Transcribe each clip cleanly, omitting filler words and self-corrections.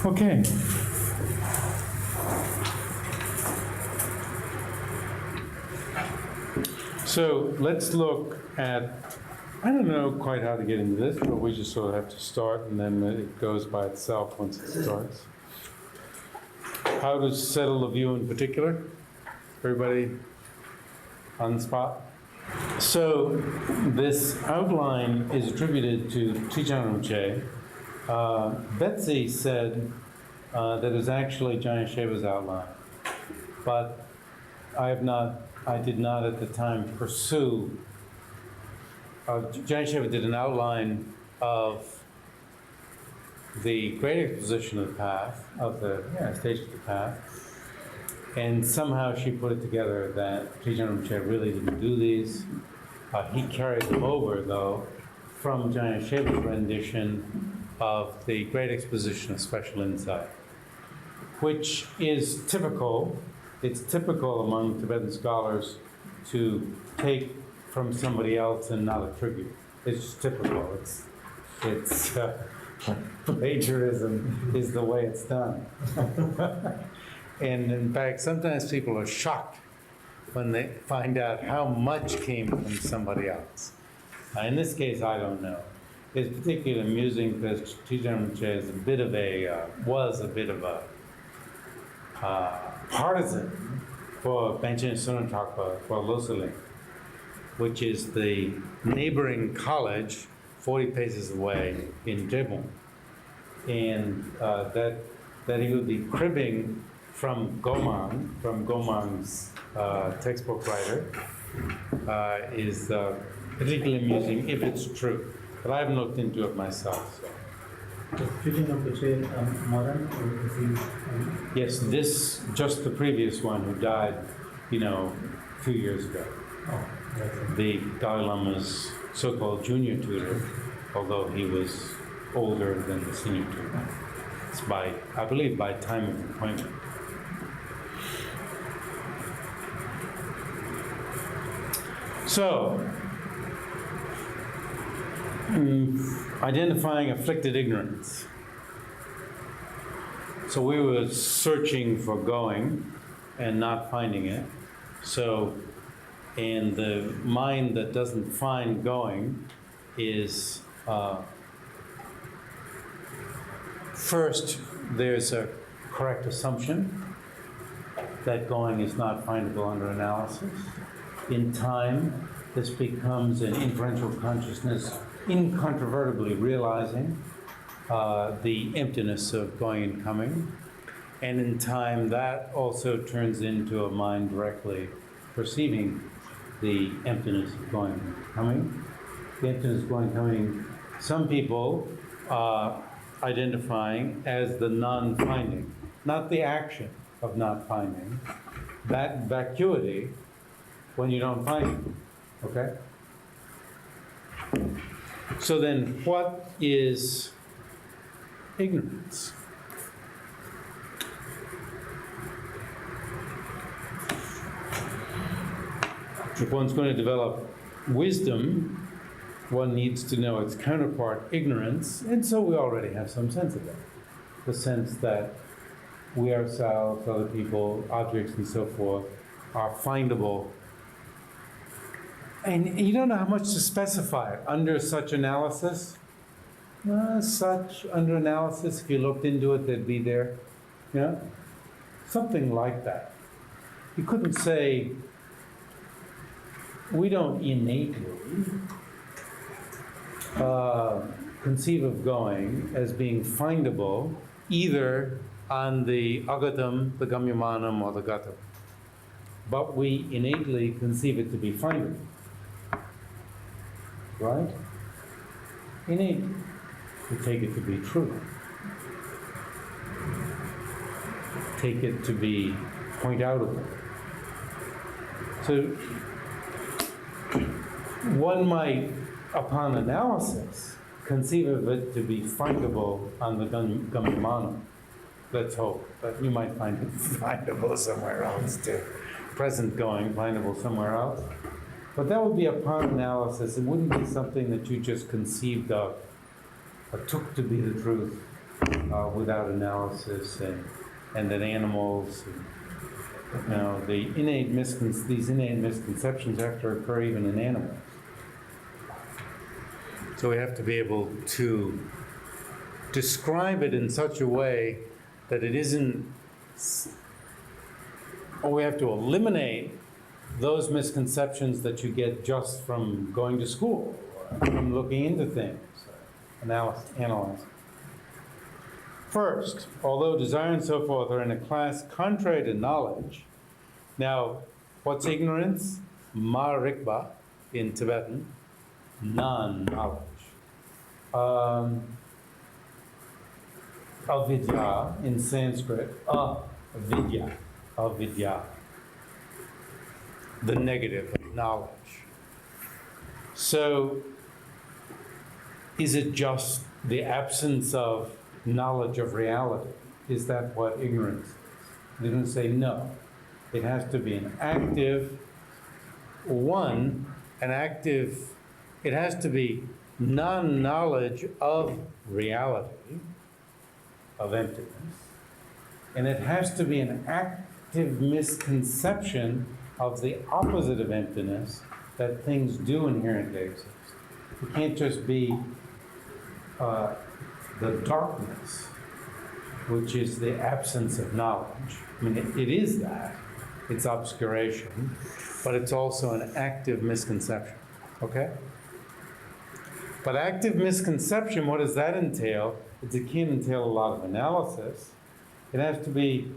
Okay. So let's look at, I don't know quite how to get into this, but we just sort of have to start, and then it goes by itself once it starts. How to settle a view in particular? Everybody on the spot? So this outline is attributed to Trijang Lo-sang-ye-she. Betsy said that it was actually Giant Sheva's outline, but I did not at the time pursue. Giant Sheva did an outline of the Great Exposition of the Path, of the Stage of the Path, and somehow she put it together that Trijang Lo-sang-ye-she really didn't do these. He carried them over, though, from Giant Sheva's rendition of the Great Exposition of Special Insight, which is typical. It's typical among Tibetan scholars to take from somebody else and not attribute. It's just typical. It's plagiarism is the way it's done. And in fact, sometimes people are shocked when they find out how much came from somebody else. In this case, I don't know. It's particularly amusing because Trijang Lo-sang-ye was a bit of a partisan for Benchen Tsong-kha-pa for Losaling, which is the neighboring college 40 paces away in Jebon. And that he would be cribbing from Gomang's textbook writer, is particularly amusing if it's true. But I haven't looked into it myself. So. Trijang Lo-sang-ye modern, or is he? Yes, this, just the previous one who died, a few years ago. Oh, The Dalai Lama's so-called junior tutor, although he was older than the senior tutor. It's I believe, by time of appointment. So, identifying afflicted ignorance. So we were searching for going and not finding it. So, and the mind that doesn't find going is, first, there's a correct assumption that going is not findable under analysis. In time, this becomes an inferential consciousness incontrovertibly realizing the emptiness of going and coming. And in time, that also turns into a mind directly perceiving the emptiness of going and coming. The emptiness of going and coming, some people identifying as the non-finding, not the action of not finding, that vacuity when you don't find it, okay? So then, what is ignorance? If one's going to develop wisdom, one needs to know its counterpart, ignorance, and so we already have some sense of that. The sense that we ourselves, other people, objects, and so forth are findable. And you don't know how much to specify it under such analysis. Under analysis, if you looked into it, they'd be there. Something like that. You couldn't say, we don't innately conceive of going as being findable either on the agatam, the gamyamanam, or the gatam. But we innately conceive it to be findable. Right? Innate. We take it to be true. Take it to be point outable. So one might, upon analysis, conceive of it to be findable on the gamyamanam. Let's hope. But you might find it findable somewhere else too. Present going, findable somewhere else. But that would be upon analysis. It wouldn't be something that you just conceived of or took to be the truth without analysis, and that animals, you know, these innate misconceptions have to occur even in animals. So we have to be able to describe it in such a way that it isn't, or we have to eliminate those misconceptions that you get just from going to school, or from looking into things, analyzing. First, although desire and so forth are in a class contrary to knowledge, now, what's ignorance? Ma-rikpa in Tibetan, non-knowledge. Avidya in Sanskrit, avidya, the negative of knowledge. So, is it just the absence of knowledge of reality? Is that what ignorance is? They're going to say no. It has to be an active, it has to be non-knowledge of reality, of emptiness, and it has to be an active misconception of the opposite of emptiness, that things do inherently exist. It can't just be the darkness, which is the absence of knowledge. I mean, it is that. It's obscuration, but it's also an active misconception, okay? But active misconception, what does that entail? It can entail a lot of analysis. It has to be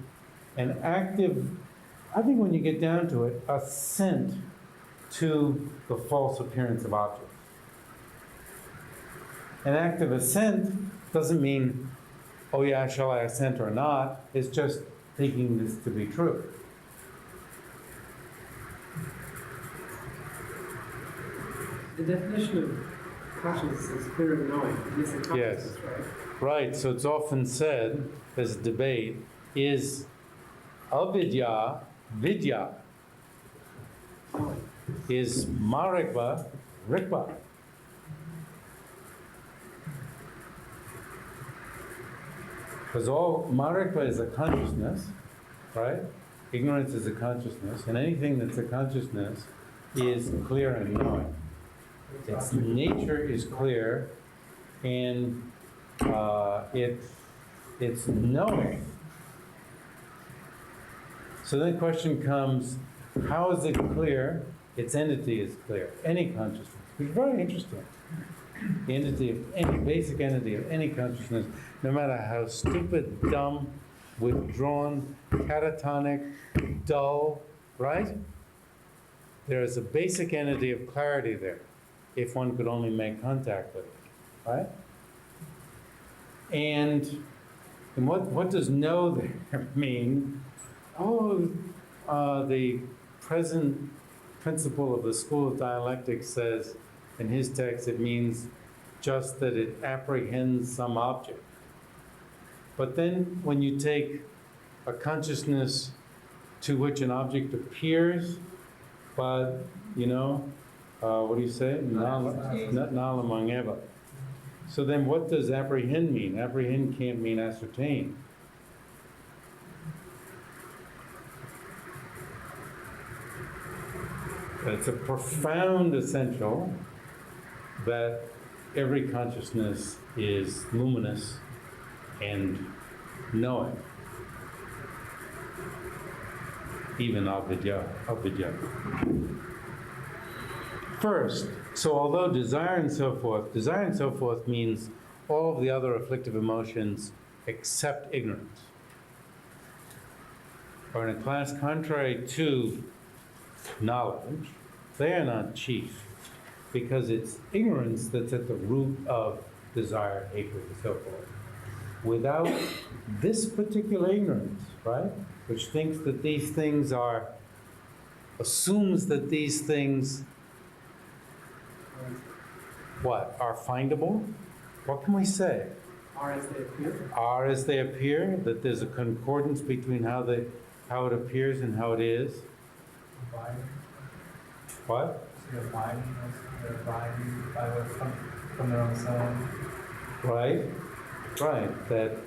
an active, I think when you get down to it, assent to the false appearance of objects. An active assent doesn't mean, oh yeah, shall I assent or not? It's just thinking this to be true. The definition of consciousness is clear of knowing. It is a consciousness, right? Right, so it's often said, there's a debate, is avidya vidya? Is marikpa rikpa? Because all marikpa is a consciousness, right? Ignorance is a consciousness, and anything that's a consciousness is clear and knowing. Its nature is clear, and it's knowing. So then the question comes, how is it clear? Its entity is clear. Any consciousness. It's very interesting. The entity of any basic entity of any consciousness, no matter how stupid, dumb, withdrawn, catatonic, dull, right? There is a basic entity of clarity there, if one could only make contact with it, right? And what does know there mean? The present principle of the school of dialectics says, in his text, it means just that it apprehends some object. But then when you take a consciousness to which an object appears, but, what do you say? Nalamangeva. So then what does apprehend mean? Apprehend can't mean ascertain. But it's a profound essential that every consciousness is luminous and knowing. Even avidya. First, so although desire and so forth means all of the other afflictive emotions except ignorance, are in a class contrary to knowledge, they are not chief, because it's ignorance that's at the root of desire, hatred, and so forth. Without this particular ignorance, right, which thinks that these things assumes that these things, are findable? What can we say? Are as they appear. Are as they appear, that there's a concordance between how it appears and how it is. What? They're abiding by what's from their own self. Right? Right, that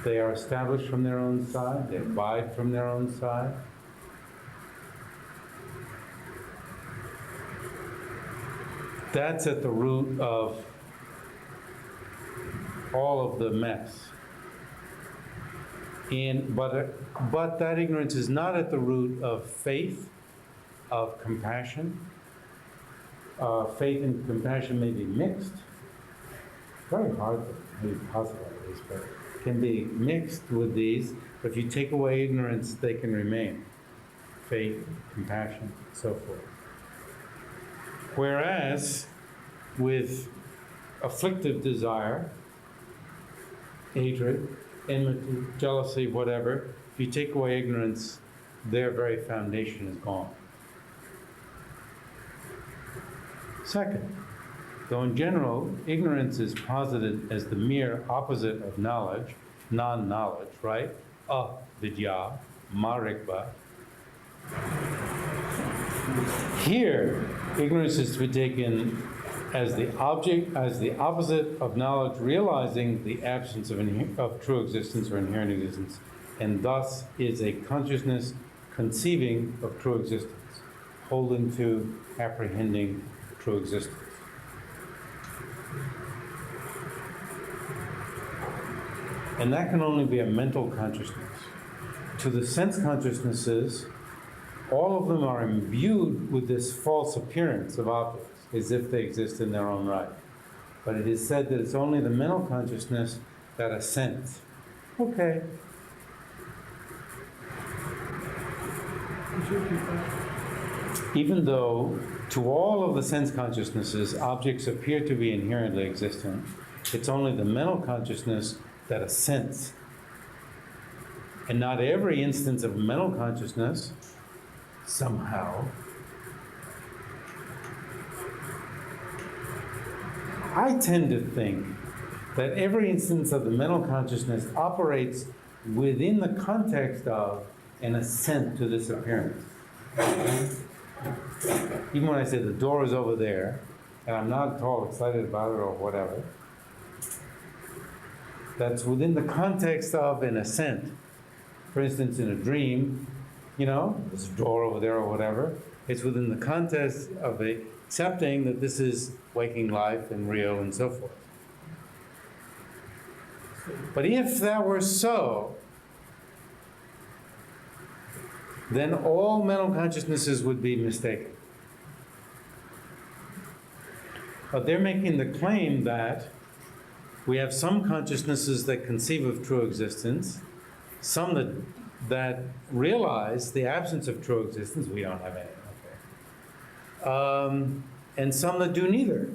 they are established from their own side, they abide from their own side. That's at the root of all of the mess. But that ignorance is not at the root of faith, of compassion. Faith and compassion may be mixed. Very hard to be possible at least, but can be mixed with these. But if you take away ignorance, they can remain. Faith, compassion, so forth. Whereas with afflictive desire, hatred, enmity, jealousy, whatever, if you take away ignorance, their very foundation is gone. Second, though in general, ignorance is posited as the mere opposite of knowledge, non-knowledge, right? Avidya, marikba. Here, ignorance is to be taken as the opposite of knowledge, realizing the absence of true existence or inherent existence, and thus is a consciousness conceiving of true existence, holding to, apprehending true existence. And that can only be a mental consciousness. To the sense consciousnesses, all of them are imbued with this false appearance of objects, as if they exist in their own right. But it is said that it's only the mental consciousness that assents. Okay. Even though to all of the sense consciousnesses, objects appear to be inherently existent, it's only the mental consciousness that assents. And not every instance of mental consciousness, somehow, I tend to think that every instance of the mental consciousness operates within the context of an assent to this appearance. Even when I say the door is over there, and I'm not at all excited about it or whatever, that's within the context of an assent. For instance, in a dream, there's a door over there or whatever. It's within the context of accepting that this is waking life and real and so forth. But if that were so, then all mental consciousnesses would be mistaken. But they're making the claim that we have some consciousnesses that conceive of true existence, some that realize the absence of true existence. We don't have any. Okay. And some that do neither.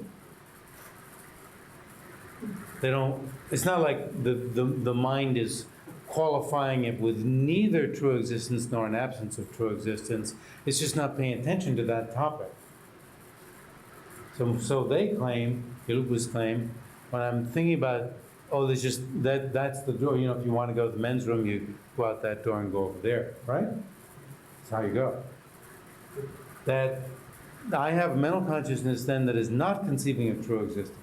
They don't. It's not like the mind is qualifying it with neither true existence nor an absence of true existence. It's just not paying attention to that topic. So they claim, Ilupa's claim, when I'm thinking about, there's just that's the door. If you want to go to the men's room, you go out that door and go over there, right? That's how you go. That I have mental consciousness then that is not conceiving of true existence,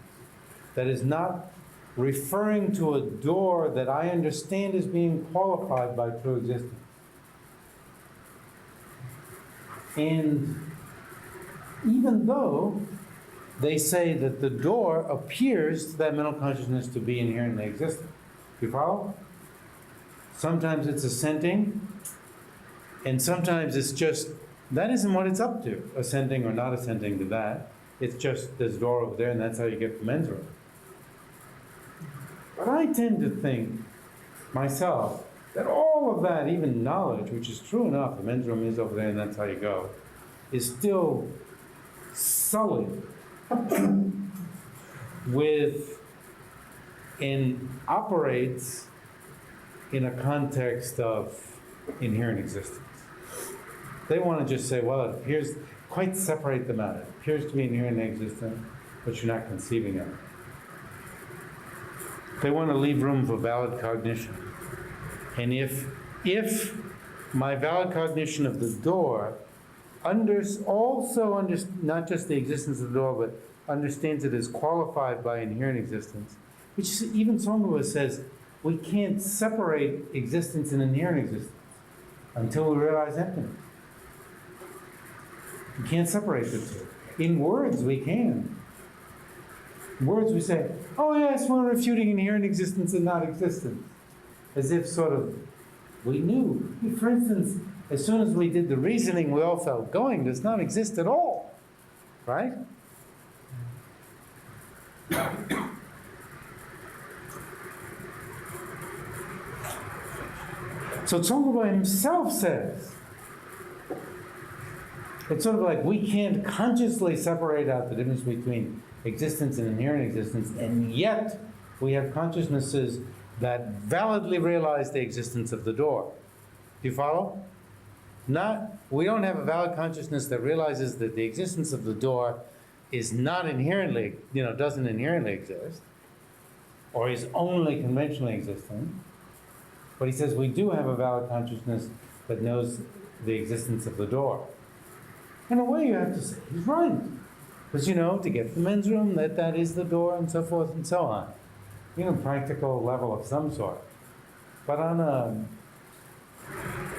that is not referring to a door that I understand as being qualified by true existence. And even though they say that the door appears to that mental consciousness to be inherently existent. You follow? Sometimes it's assenting, and sometimes it's just, that isn't what it's up to, assenting or not assenting to that. It's just this door over there, and that's how you get the men's room. But I tend to think, myself, that all of that, even knowledge, which is true enough, the men's room is over there and that's how you go, is still sullied with and operates in a context of inherent existence. They want to just say, well, it appears, quite separate them out. It appears to be inherently existent, but you're not conceiving of it. They want to leave room for valid cognition. And if my valid cognition of the door also not just the existence of the door, but understands it as qualified by inherent existence, which is, even Tsong-kha-pa says we can't separate existence and inherent existence until we realize emptiness. We can't separate the two. In words, we can. In words, we say, oh yes, we're refuting inherent existence and not existence. As if sort of, we knew. For instance, as soon as we did the reasoning, we all felt going does not exist at all. Right? So Tsong-kha-pa himself says, it's sort of like we can't consciously separate out the difference between existence and inherent existence, and yet we have consciousnesses that validly realize the existence of the door. Do you follow? We don't have a valid consciousness that realizes that the existence of the door is not inherently, doesn't inherently exist, or is only conventionally existing. But he says we do have a valid consciousness that knows the existence of the door. In a way, you have to say he's right. Because, to get to the men's room, that is the door, and so forth and so on. Practical level of some sort. But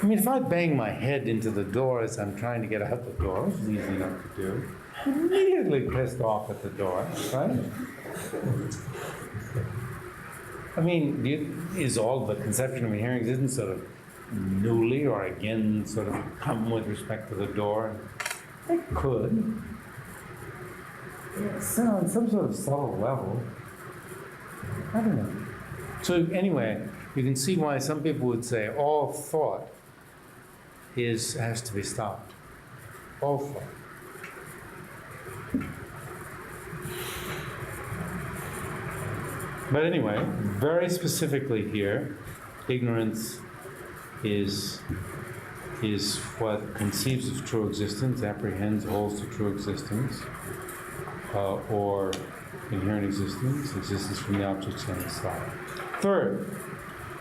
if I bang my head into the door as I'm trying to get out the door, which is easy enough to do, I'm immediately pissed off at the door, right? Is all the conception of inherent existence sort of newly or again sort of come with respect to the door? It could. So on some sort of subtle level. I don't know. So anyway, you can see why some people would say all thought has to be stopped. All thought. But anyway, very specifically here, ignorance is what conceives of true existence, apprehends, holds to true existence, or inherent existence from the objects on the side. Third,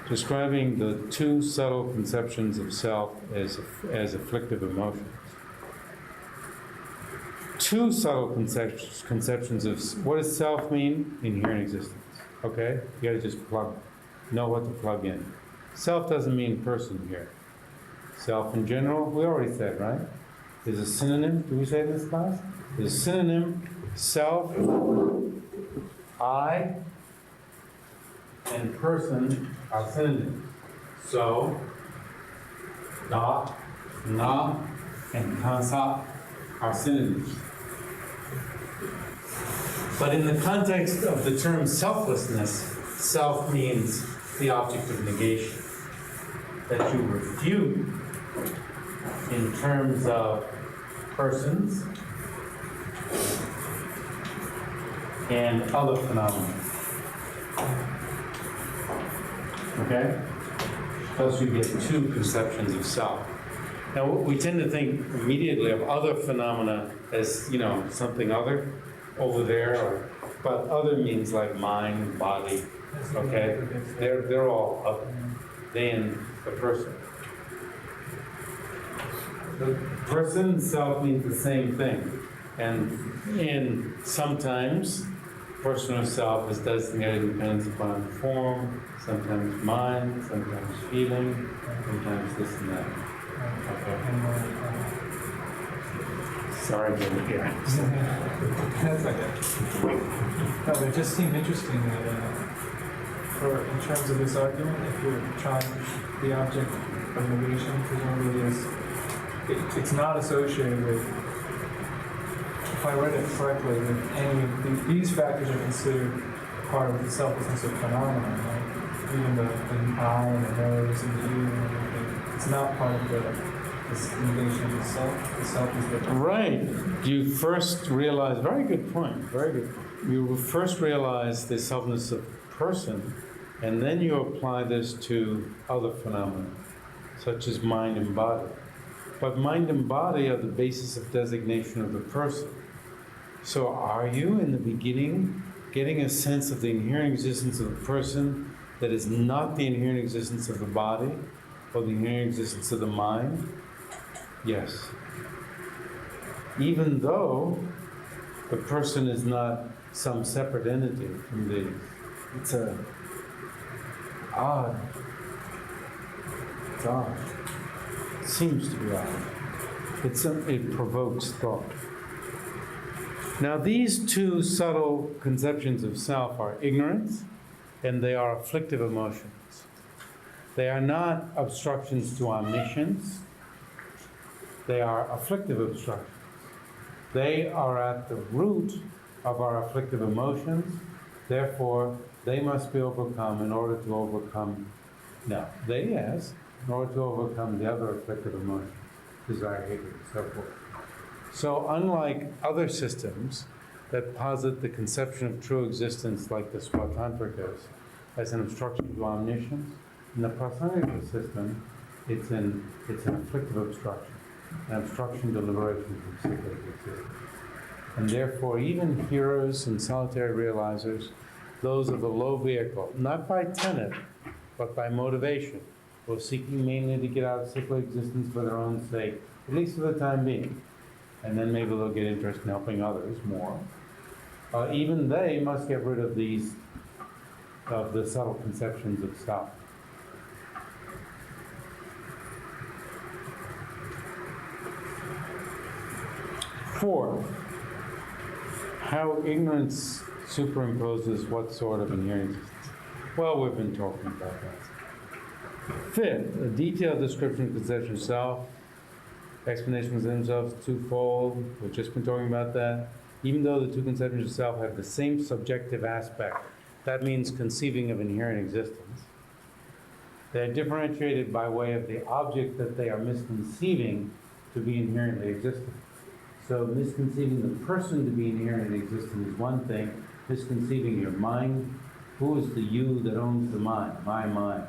describing the two subtle conceptions of self as afflictive emotions. Two subtle conceptions of what does self mean? Inherent existence. Okay? You gotta just know what to plug in. Self doesn't mean person here. Self in general, we already said, right? There's a synonym. Did we say in this class? There's a synonym. Self, I, and person are synonyms. So, da, na, and kansa are synonyms. But in the context of the term selflessness, self means the object of negation. That you refute in terms of persons and other phenomena. Okay? Thus you get two conceptions of self. Now we tend to think immediately of other phenomena as, something other over there, but other means like mind, body, okay? They're all other than the person. The person self means the same thing. And sometimes personal self is designated depends upon form, sometimes mind, sometimes feeling, sometimes this and that. Okay. Sorry, Jimmy, here. That's okay. No, but it just seemed interesting that, in terms of this argument, if you're trying the object of negation, presumably it's not associated with, if I read it correctly, that any of these factors are considered part of the selflessness of phenomena, right? Even the eye and the nose and the ear and everything. It's not part of this negation of the self. The self is the... Right. You first realize, very good point, very good point. You first realize the selfness of person, and then you apply this to other phenomena, such as mind and body. But mind and body are the basis of designation of the person. So are you, in the beginning, getting a sense of the inherent existence of the person that is not the inherent existence of the body or the inherent existence of the mind? Yes. Even though the person is not some separate entity from these. It's odd. It's odd. It seems to be odd. It provokes thought. Now, these two subtle conceptions of self are ignorance and they are afflictive emotions. They are not obstructions to omniscience. They are afflictive obstructions. They are at the root of our afflictive emotions. Therefore, they must be overcome in order to overcome, in order to overcome the other afflictive emotions, desire, hatred, and so forth. So unlike other systems that posit the conception of true existence like the Swatantrikas as an obstruction to omniscience, in the Prasangika system, it's an afflictive obstruction, an obstruction to liberation from cyclic existence. And therefore, even heroes and solitary realizers, those of the low vehicle, not by tenet, but by motivation, who are seeking mainly to get out of cyclic existence for their own sake, at least for the time being, and then maybe they'll get interest in helping others more. Even they must get rid of the subtle conceptions of self. Fourth, how ignorance superimposes what sort of inherent existence? Well, we've been talking about that. Fifth, a detailed description of conception of self. Explanation of themselves twofold. We've just been talking about that. Even though the two conceptions of self have the same subjective aspect, that means conceiving of inherent existence. They're differentiated by way of the object that they are misconceiving to be inherently existent. So misconceiving the person to be inherently existent is one thing. Misconceiving your mind. Who is the you that owns the mind? My mind.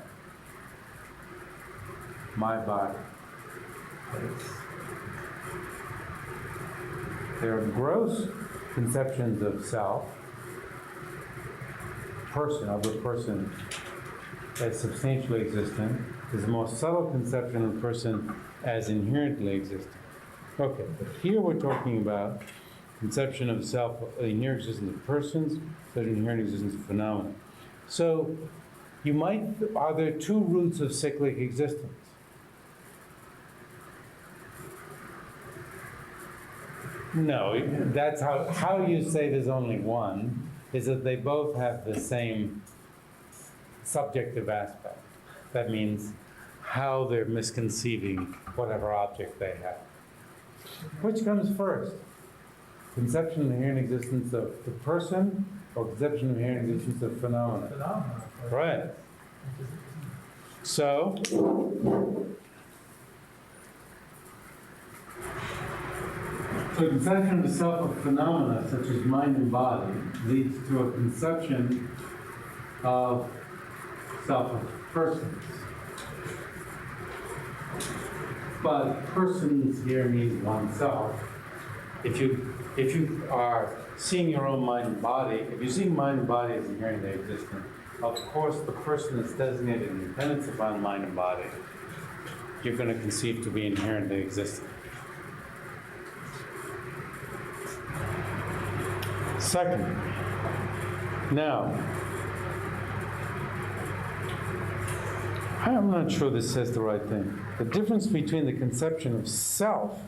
My body. There are gross conceptions of self, of the person as substantially existent. There's a more subtle conception of the person as inherently existent. Okay, but here we're talking about conception of self, inherent existence of persons, such inherent existence of phenomena. So, are there two roots of cyclic existence? No, that's how you say there's only one, is that they both have the same subjective aspect. That means how they're misconceiving whatever object they have. Which comes first? Conception of inherent existence of the person, or conception of inherent existence of phenomena? Phenomena. Right. So, conception of the self of phenomena, such as mind and body, leads to a conception of self of persons. But persons here means oneself. If you are seeing your own mind and body, if you see mind and body as inherently existent, of course the person that's designated in dependence upon mind and body, you're going to conceive to be inherently existent. Second, now, I'm not sure this says the right thing. The difference between the conception of self,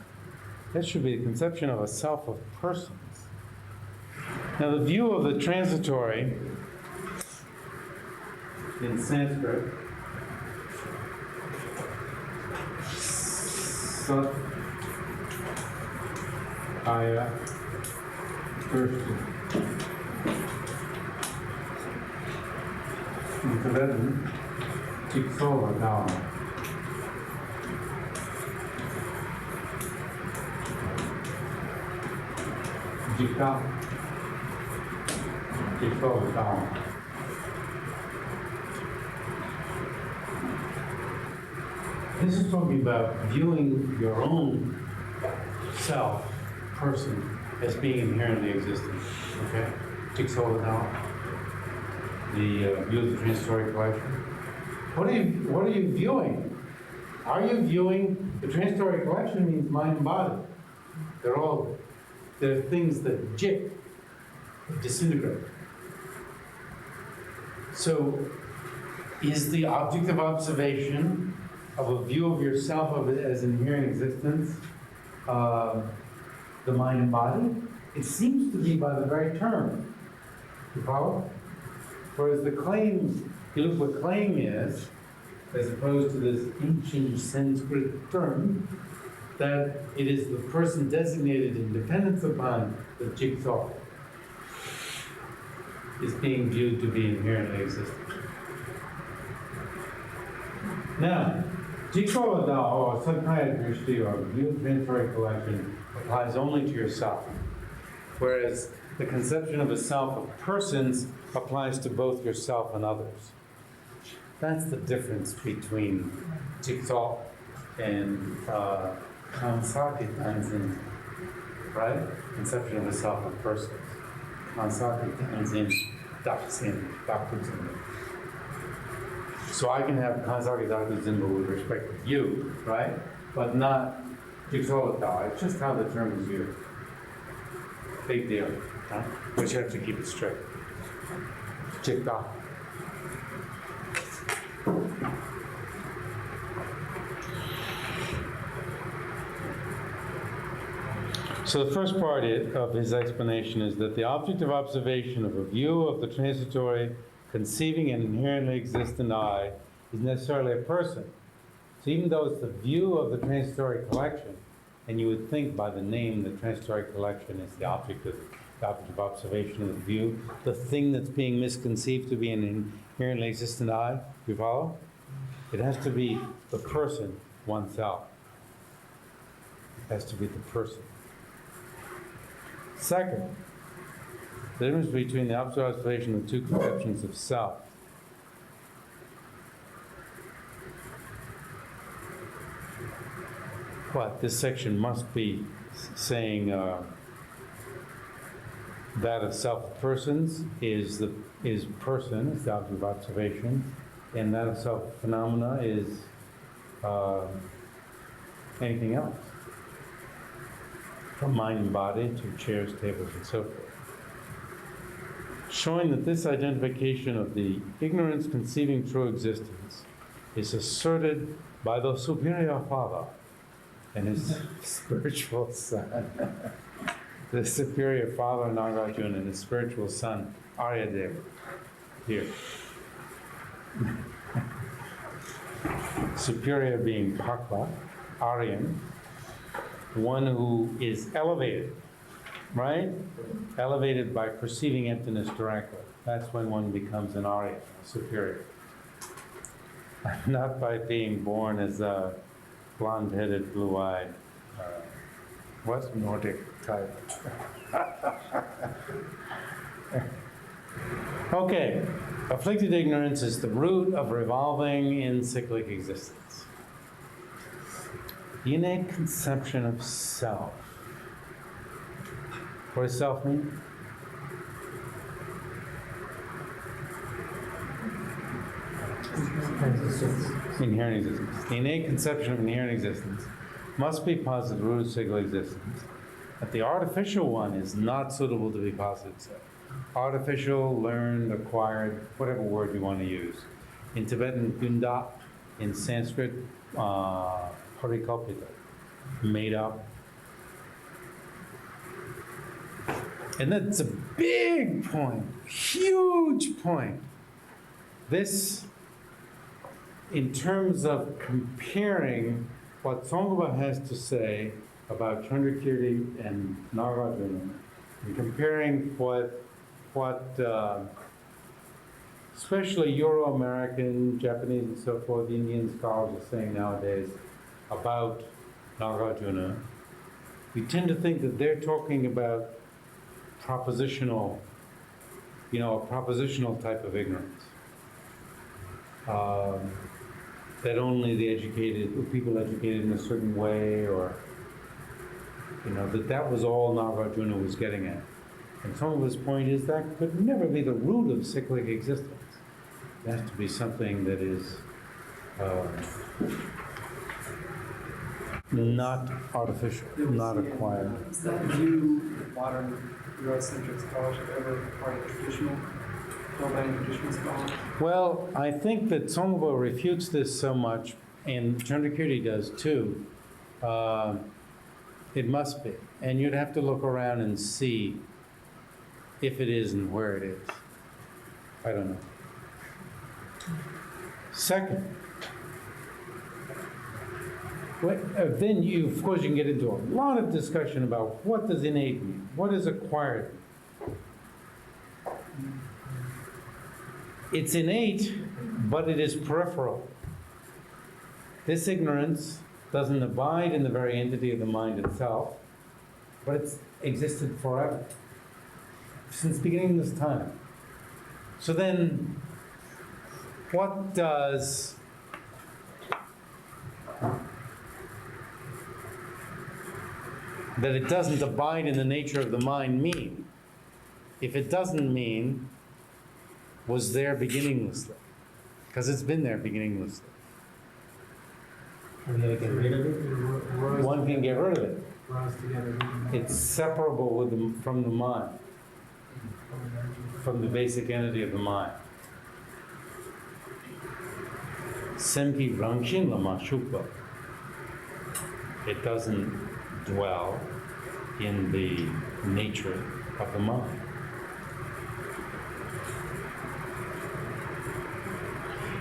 that should be the conception of a self of persons. Now, the view of the transitory in Sanskrit, Sat, Aya, Ursu. In Tibetan, Jigsaw Dao. Jigsaw Dao. This is talking about viewing your own self, person, as being inherently existent. Okay? Jigsaw Dao. The view of the transitory collection. What are you viewing? Are you viewing the transitory collection means mind and body? They're things that disintegrate. So, is the object of observation of a view of yourself of it as inherent existence the mind and body? It seems to be by the very term. You follow? Whereas the claim, you look what claim is, as opposed to this ancient Sanskrit term, that it is the person designated in dependence upon the jigsaw is being viewed to be inherently existent. Now, jigsaw Dao or Tsong-kha-pa or view transitory collection applies only to yourself, whereas the conception of a self of persons applies to both yourself and others. That's the difference between jigsaw and Tsong-kha-pa, right? Conception of a self of persons. Tsong-kha-pa. So I can have Tsong-kha-pa with respect to you, right? But not jigsaw Dao. It's just how the term is used. Big deal, huh? But you have to keep it straight. Jigsaw. So the first part of his explanation is that the object of observation of a view of the transitory, conceiving and inherently existent I is necessarily a person. So even though it's the view of the transitory collection, and you would think by the name the transitory collection is the object of observation of the view, the thing that's being misconceived to be an inherently existent I, you follow? It has to be the person oneself. It has to be the person. Second, the difference between the observation of two conceptions of self. What this section must be saying that of self persons is person, is the object of observation, and that of self phenomena is anything else. From mind and body to chairs, tables, and so forth. Showing that this identification of the ignorance conceiving true existence is asserted by the superior father and his spiritual son. The superior father, Nagarjuna, and his spiritual son, Aryadeva. Here. Superior being Pakva, Aryan, one who is elevated, right? Elevated by perceiving emptiness directly. That's when one becomes an Arya, a superior. Not by being born as a blonde-headed, blue-eyed, West Nordic type. Okay, afflicted ignorance is the root of revolving in cyclic existence. The innate conception of self. What does self mean? Inherent existence. The innate conception of inherent existence must be posited root of cyclic existence. But the artificial one is not suitable to be posited self. Artificial, learned, acquired, whatever word you want to use. In Tibetan, gunda. In Sanskrit, parikalpita, made up. And that's a big point, huge point. This, in terms of comparing what Tsong-kha-pa has to say about Chandrakirti and Nagarjuna, and comparing what especially Euro-American, Japanese, and so forth, Indian scholars are saying nowadays about Nagarjuna, we tend to think that they're talking about propositional, a propositional type of ignorance. That only the educated, people educated in a certain way, or, that was all Nagarjuna was getting at. And Tsong-kha-pa's point is that could never be the root of cyclic existence. It has to be something that is not artificial, not acquired. Is that view that modern Eurocentric scholars have ever part of traditional held by any traditional scholars? Well, I think that Tsong-kha-pa refutes this so much, and Chandrakirti does too. It must be. And you'd have to look around and see if it is and where it is. I don't know. Second, then you, of course, you can get into a lot of discussion about what does innate mean? What is acquired? It's innate, but it is peripheral. This ignorance doesn't abide in the very entity of the mind itself, but it's existed forever, since the beginning of this time. So then, what does that it doesn't abide in the nature of the mind mean? If it doesn't mean, was there beginninglessly? Because it's been there beginninglessly. And they can get rid of it. One can get rid of it. Rise together. It's separable from the mind, from the basic entity of the mind. Sempi rangshin lama shukpa. It doesn't dwell in the nature of the mind.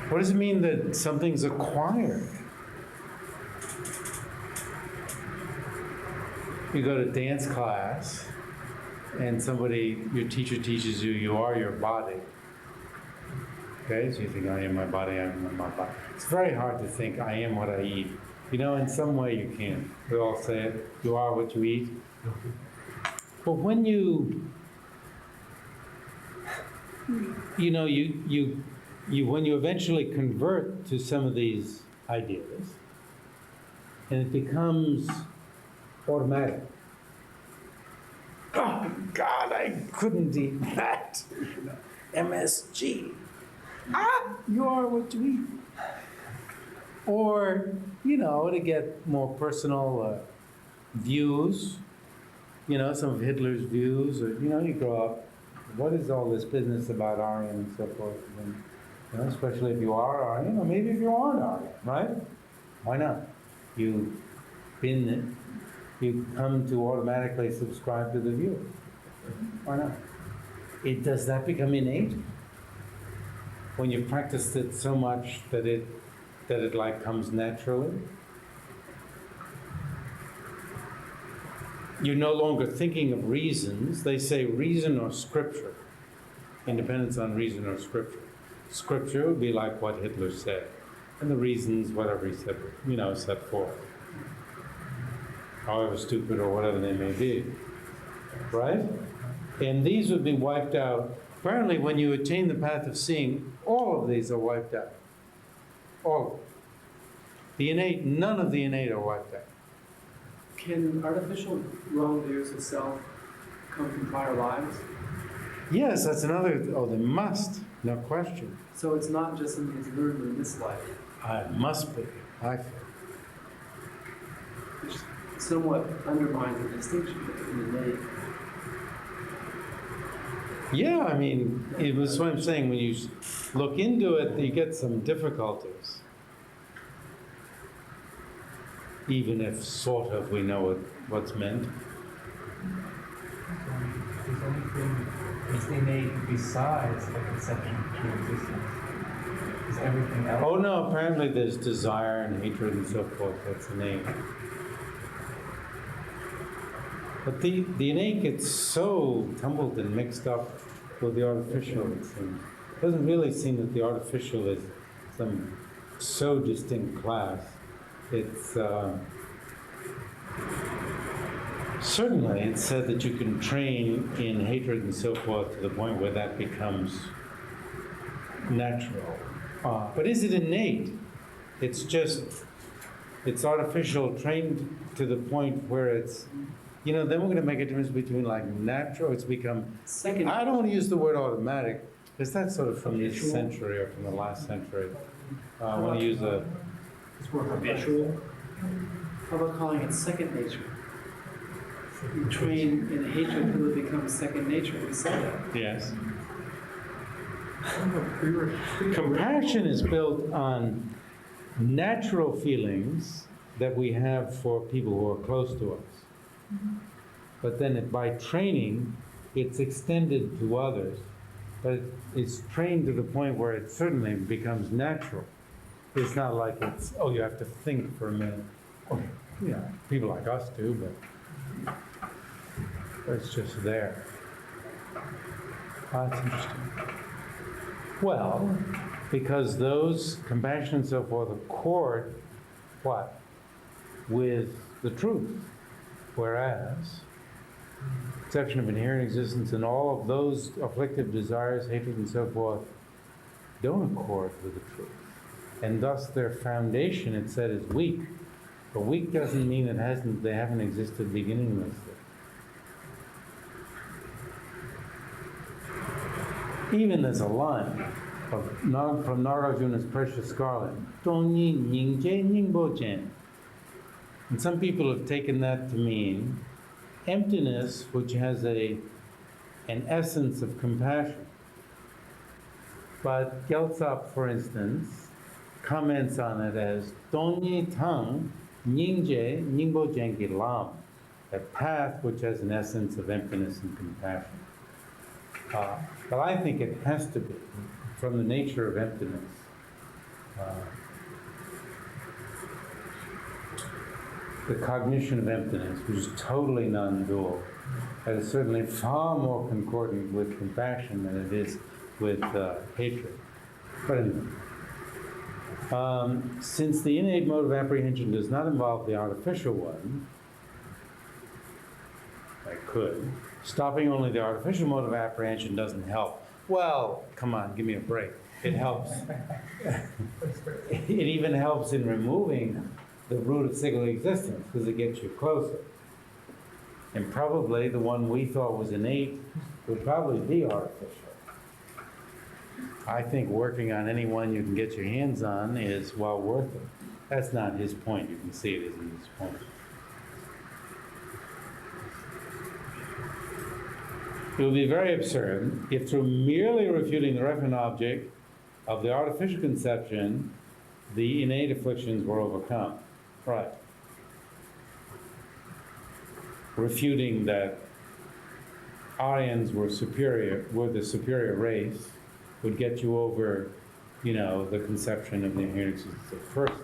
What does it mean that something's acquired? You go to dance class and your teacher teaches you are your body. Okay, so you think, I am my body, I am my body. It's very hard to think, I am what I eat. You know, in some way you can. We all say it, you are what you eat. But when you when you eventually convert to some of these ideas, and it becomes automatic. Oh God, I couldn't eat that. MSG. You are what you eat. Or, to get more personal views, some of Hitler's views, or, you grow up, what is all this business about Aryan and so forth? And, especially if you are Aryan, or maybe if you aren't Aryan, right? Why not? You come to automatically subscribe to the view. Why not? Does that become innate? When you've practiced it so much that it like comes naturally? You're no longer thinking of reasons. They say reason or scripture. Independence on reason or scripture. Scripture would be like what Hitler said. And the reasons, whatever he said, set forth. However stupid or whatever they may be. Right? And these would be wiped out. Apparently, when you attain the path of seeing, all of these are wiped out. All of them. The innate, none of the innate are wiped out. Can artificial wrongdoers of self come from prior lives? Yes, that's another, they must, no question. So it's not just something that's learned in this life. It must be, I feel. Which somewhat undermines the distinction between innate. Yeah, it was what I'm saying, when you look into it, you get some difficulties. Even if sort of we know what's meant. Is anything is innate besides the conception of true existence? Is everything else? Oh no, apparently there's desire and hatred and so forth, that's innate. But the innate gets so tumbled and mixed up with the artificial, it seems. It doesn't really seem that the artificial is some so distinct class. It's certainly it's said that you can train in hatred and so forth to the point where that becomes natural. But is it innate? It's artificial, trained to the point where it's, then we're going to make a difference between like natural, it's become, Second, I don't want to use the word automatic, because that's sort of from this century or from the last century. I want to use a, It's more habitual. how about calling it second nature? You train in hatred until it becomes second nature. We said that. yes. Compassion is built on natural feelings that we have for people who are close to us. But then by training, it's extended to others. But it's trained to the point where it certainly becomes natural. It's not like it's, oh, you have to think for a minute. Oh, yeah, people like us do, but it's just there. Oh, that's interesting. Well, because those compassion and so forth accord what? With the truth. Whereas conception of inherent existence and all of those afflictive desires, hatred and so forth don't accord with the truth. And thus their foundation, it said, is weak. But weak doesn't mean they haven't existed beginninglessly. Even there's a line from Nagarjuna's Precious Scarlet, Dongyi Nyingje Ningbo-jen. And some people have taken that to mean emptiness, which has an essence of compassion. But Gyaltsab, for instance, comments on it as Dongyi Tang Nyingje Ningbo-jen Ki Lam, a path which has an essence of emptiness and compassion. But I think it has to be, from the nature of emptiness. The cognition of emptiness, which is totally non-dual, that is certainly far more concordant with compassion than it is with hatred. But anyway, since the innate mode of apprehension does not involve the artificial one, I could. Stopping only the artificial mode of apprehension doesn't help. Well, come on, give me a break. It helps. It even helps in removing the root of single existence, because it gets you closer. And probably the one we thought was innate would probably be artificial. I think working on any one you can get your hands on is well worth it. That's not his point. You can see it isn't his point. It would be very absurd if through merely refuting the referent object of the artificial conception, the innate afflictions were overcome. Right. Refuting that Aryans were the superior race, would get you over, the conception of the inherent existence of persons.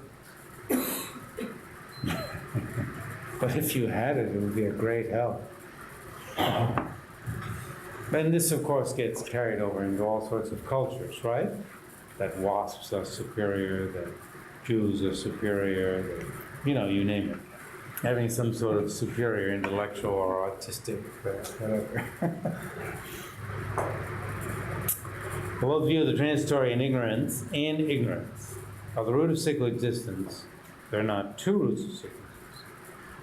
But if you had it, it would be a great help. And this, of course, gets carried over into all sorts of cultures, right? That wasps are superior, that Jews are superior, that, you name it. Having some sort of superior intellectual or artistic, whatever. Both view the transitory in ignorance and ignorance of the root of cyclic existence. There are not two roots of cyclic existence.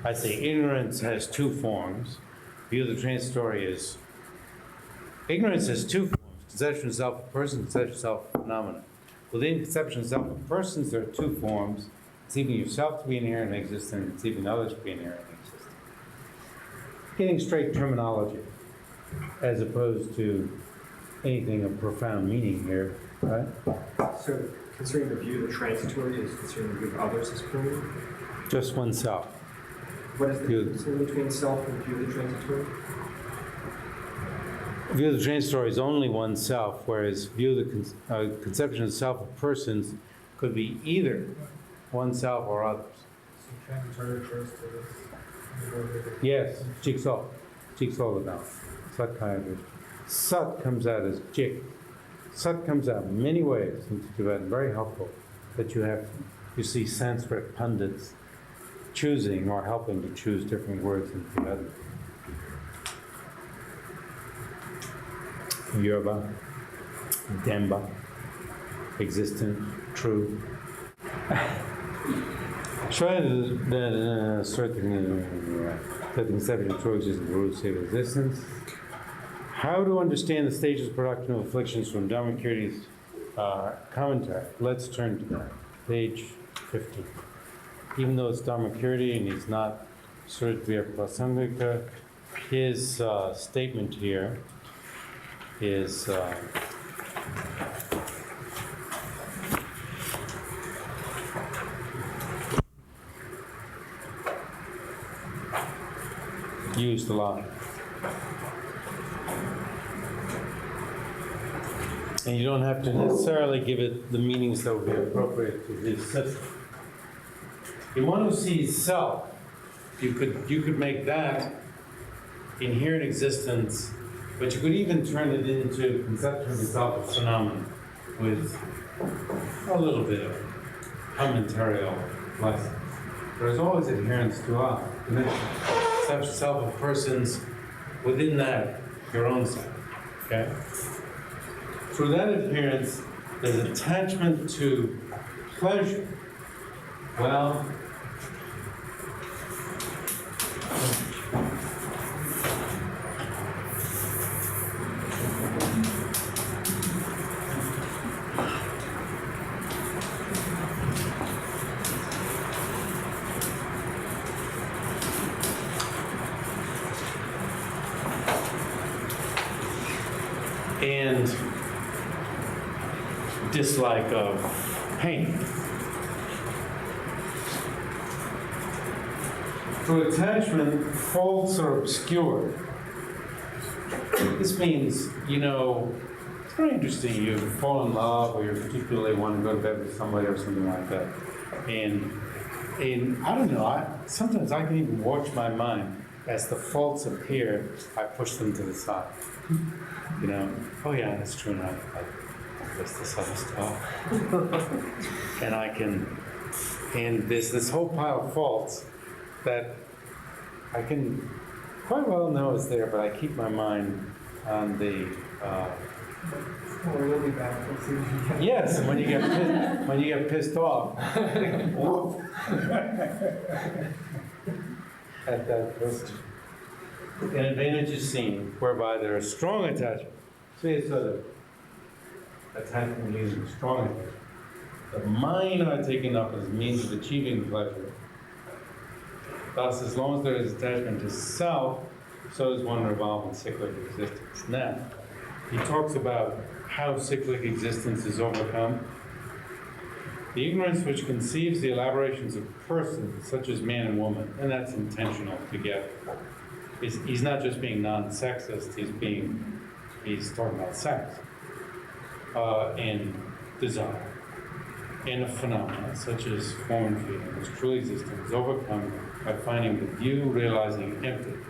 I say ignorance has two forms. View of the transitory is ignorance has two forms: conception of self of person, conception of self of phenomena. Within conception of self of persons, there are two forms: conceiving yourself to be inherent in existence and conceiving others to be inherent in existence. Getting straight terminology, as opposed to anything of profound meaning here, right? So considering the view of the transitory is considering the view of others as permanent? Just oneself. What is the difference between self and view of the transitory? View of the transitory is only oneself, whereas view of the conception of self of persons could be either oneself or others. So transitory refers to this. Yes, jigsaw. Jigsaw about. Sat kind of. Sat comes out as jig. Sat comes out in many ways into Tibetan, very helpful. That you see Sanskrit pundits choosing or helping to choose different words in Tibetan. Yoruba, Demba, existent, true. Showing the conception of true existence, the root state of existence. How to understand the stages of production of afflictions from Dharmakirti's commentary. Let's turn to that. Page 50. Even though it's Dharmakirti and he's not Suratvya Prasangika, his statement here is Used a lot. And you don't have to necessarily give it the meanings that would be appropriate to this system. The one who sees self, you could make that inherent existence, but you could even turn it into conceptual result of phenomenon with a little bit of commentarial license. There's always adherence to us, self of persons within that, your own self. Okay? Through that adherence, there's attachment to pleasure. Well, and dislike of pain. Through attachment, faults are obscured. This means, it's very interesting. You fall in love, or you particularly want to go to bed with somebody or something like that. And I don't know, sometimes I can even watch my mind. As the faults appear, I push them to the side. Oh yeah, that's true enough. There's this other stuff. And there's this whole pile of faults that I can quite well know is there, but I keep my mind on the, We'll be back. We'll see. yes, and when you get pissed off, at that person. An advantage is seen whereby there is strong attachment. See, it's sort of attachment means strong attachment. The mind are taken up as a means of achieving pleasure. Thus, as long as there is attachment to self, so does one revolve in cyclic existence. Now, he talks about how cyclic existence is overcome. The ignorance which conceives the elaborations of persons, such as man and woman, and that's intentional together. He's not just being non-sexist, he's talking about sex and desire, and a phenomena such as form and feeling, which truly existence is overcome by finding the view realizing emptiness.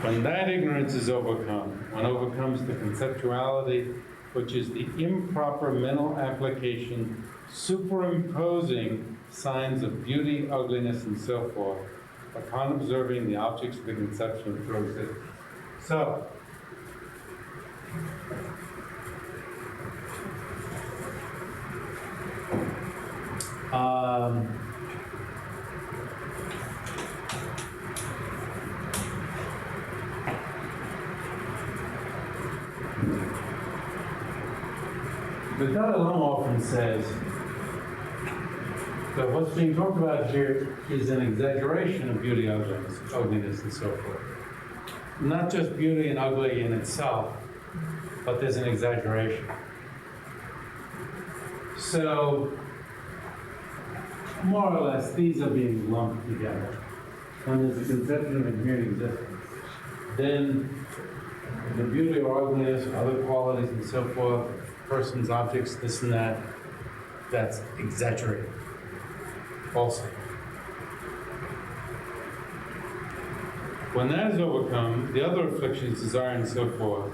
When that ignorance is overcome, one overcomes the conceptuality, which is the improper mental application superimposing signs of beauty, ugliness, and so forth upon observing the objects of the conception through existence. So, the Dalai Lama often says that what's being talked about here is an exaggeration of beauty, ugliness, and so forth. Not just beauty and ugly in itself, but there's an exaggeration. So, more or less, these are being lumped together. When there's a conception of inherent existence, then the beauty or ugliness, other qualities, and so forth, persons, objects, this and that, that's exaggerated also. When that is overcome, the other afflictions, desire, and so forth,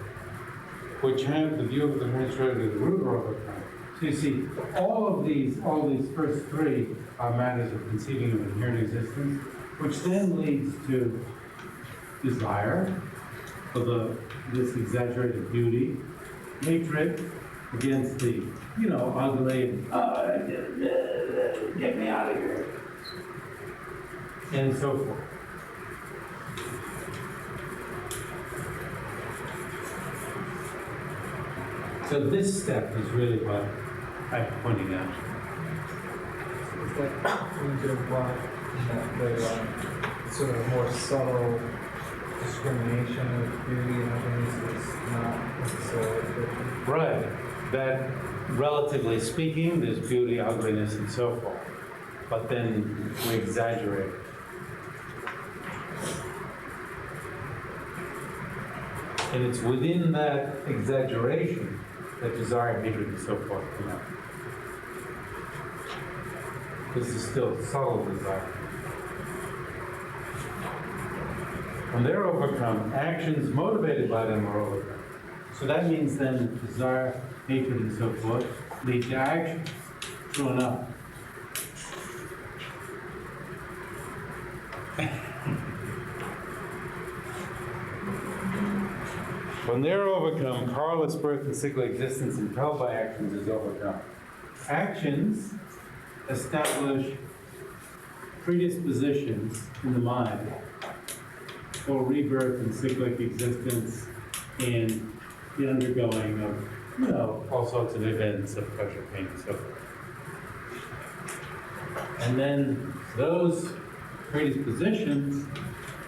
which have the view of the administrator to the root are overcome. So you see, all these first three are matters of conceiving of inherent existence, which then leads to desire for this exaggerated beauty, hatred against the, ugly, get me out of here, and so forth. So this step is really what I'm pointing out. Is that going to imply that the sort of more subtle discrimination of beauty and ugliness is not necessarily affliction. Right. That, relatively speaking, there's beauty, ugliness, and so forth. But then we exaggerate it. And it's within that exaggeration that desire, hatred, and so forth come out. This is still subtle desire. When they're overcome, actions motivated by them are overcome. So that means then desire, hatred, and so forth lead to action. True enough. When they're overcome, carless birth and cyclic existence impelled by actions is overcome. Actions establish predispositions in the mind for rebirth and cyclic existence and the undergoing of, all sorts of events of pleasure, pain, and so forth. And then those predispositions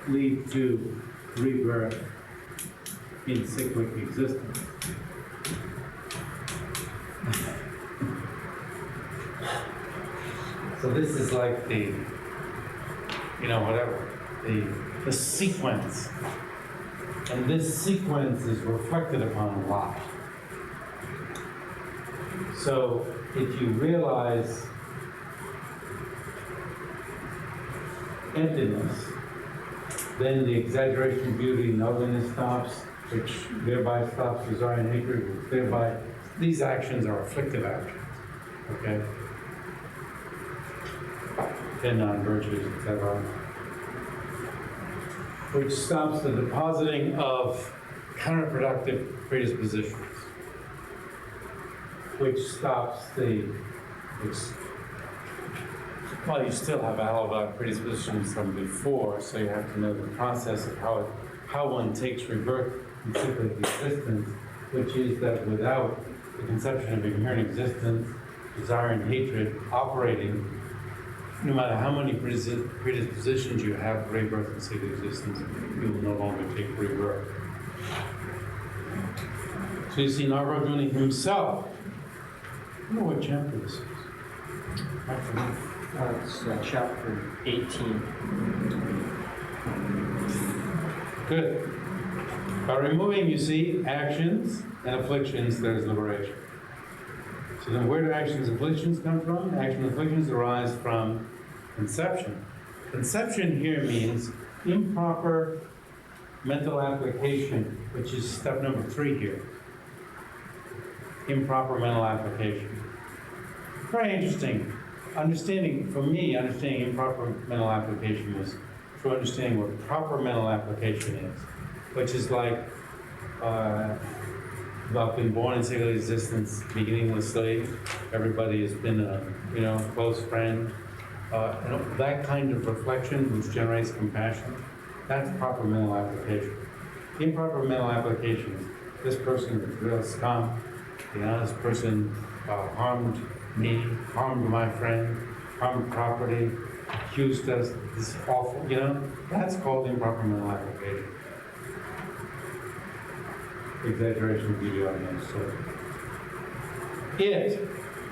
lead to rebirth in cyclic existence. So this is like the, the sequence. And this sequence is reflected upon a lot. So if you realize emptiness, then the exaggeration of beauty and ugliness stops, which thereby stops desire and hatred, which thereby, these actions are afflictive actions, okay? They're non-virtues, etc. Which stops the depositing of counterproductive predispositions, which stops well, you still have a hell of a lot of predispositions from before, so you have to know the process of how one takes rebirth in cyclic existence, which is that without the conception of inherent existence, desire and hatred operating, no matter how many predispositions you have for rebirth and cyclic existence, you will no longer take rebirth. So you see, Narvardhuni himself, I don't know what chapter this is. It's chapter 18. Good. By removing, you see, actions and afflictions, there's liberation. So then where do actions and afflictions come from? Actions and afflictions arise from conception. Conception here means improper mental application, which is step number 3 here. Improper mental application. Very interesting. For me, understanding improper mental application was through understanding what proper mental application is, which is like, I've been born in cyclic existence, beginninglessly. Everybody has been a, close friend. That kind of reflection, which generates compassion, that's proper mental application. Improper mental application is this person is real scum. This person harmed me, harmed my friend, harmed property, accused us, this is awful, that's called improper mental application. Exaggeration of beauty on this.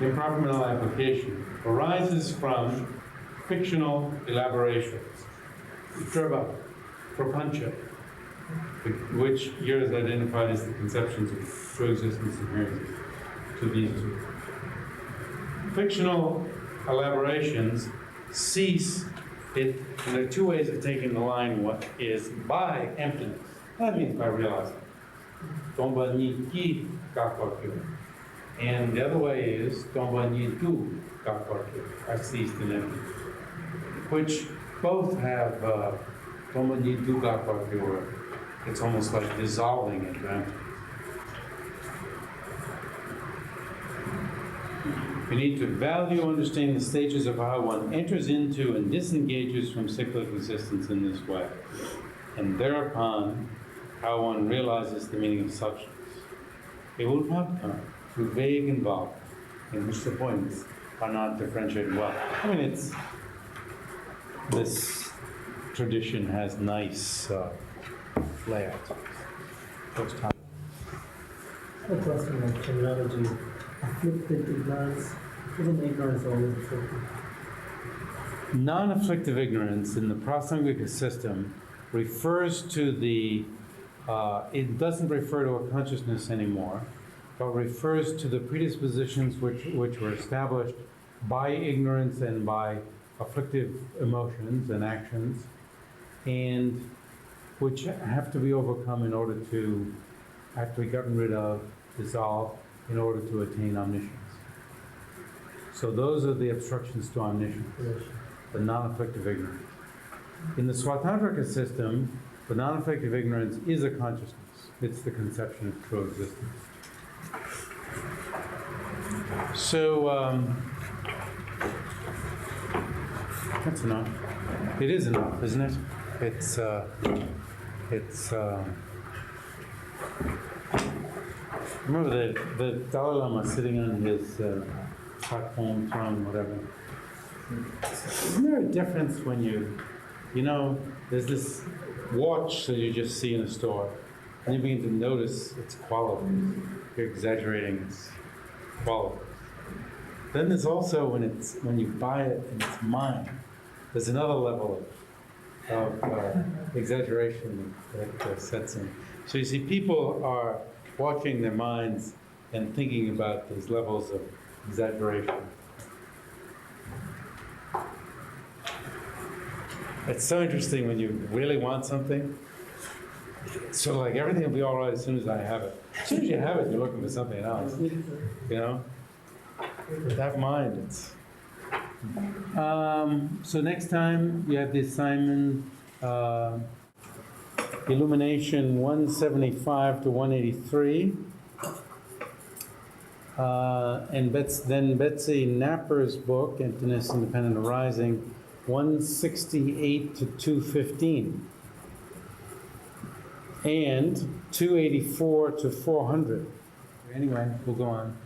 Improper mental application, arises from fictional elaborations. Drva, prapancha, which here is identified as the conceptions of true existence and here to these two. Fictional elaborations cease it, and there are 2 ways of taking the line what is by emptiness. That means by realizing. Tomba ni ki kakwarkyu. And the other way is Tomba ni tu kakwarkyu. I ceased in emptiness. Which both have Tomba ni tu kakwarkyu. It's almost like dissolving into emptiness. We need to value, understand the stages of how one enters into and disengages from cyclic existence in this way, and thereupon how one realizes the meaning of substance. It will not come through vague involvement, in which the points are not differentiated well. This tradition has nice layout. First time. A question of terminology. Afflictive ignorance. Isn't ignorance always afflictive? Non-afflictive ignorance in the Prasangika system refers to the, it doesn't refer to a consciousness anymore, but refers to the predispositions which were established by ignorance and by afflictive emotions and actions, and which have to be overcome in order to, have to be gotten rid of, dissolved, in order to attain omniscience. So those are the obstructions to omniscience, the non-afflictive ignorance. In the Swatantrika system, the non-afflictive ignorance is a consciousness. It's the conception of true existence. So, that's enough. It is enough, isn't it? Remember the Dalai Lama sitting on his platform, throne, whatever. Isn't there a difference when you know, there's this watch that you just see in a store, and you begin to notice its qualities. You're exaggerating its qualities. Then there's also when you buy it and it's mine, there's another level of exaggeration that sets in. So you see, people are watching their minds and thinking about these levels of exaggeration. It's so interesting when you really want something. It's sort of like everything will be all right as soon as I have it. As soon as you have it, you're looking for something else. You know? With that mind, it's... so next time, you have the assignment, Illumination 175 to 183. And then Betsy Knapper's book, Emptiness, Independent Arising, 168 to 215. And 284 to 400. Anyway, we'll go on.